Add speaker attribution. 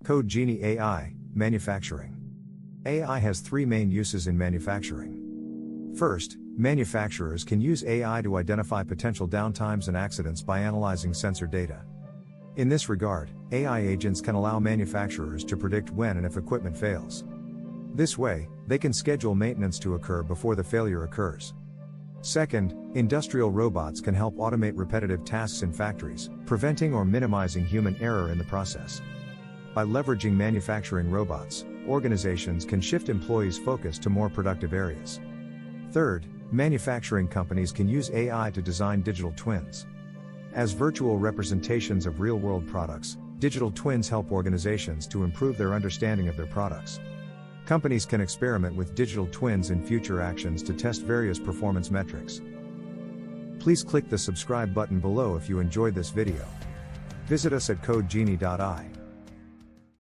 Speaker 1: Code-Genie AI, Manufacturing. AI has three main uses in manufacturing. First, manufacturers can use AI to identify potential downtimes and accidents by analyzing sensor data. In this regard, AI agents can allow manufacturers to predict when and if equipment fails. This way, they can schedule maintenance to occur before the failure occurs. Second, industrial robots can help automate repetitive tasks in factories, preventing or minimizing human error in the process. By leveraging manufacturing robots, organizations can shift employees' focus to more productive areas. Third, manufacturing companies can use AI to design digital twins. As virtual representations of real-world products, digital twins help organizations to improve their understanding of their products. Companies can experiment with digital twins in future actions to test various performance metrics. Please click the subscribe button below if you enjoyed this video. Visit us at code-genie.ai.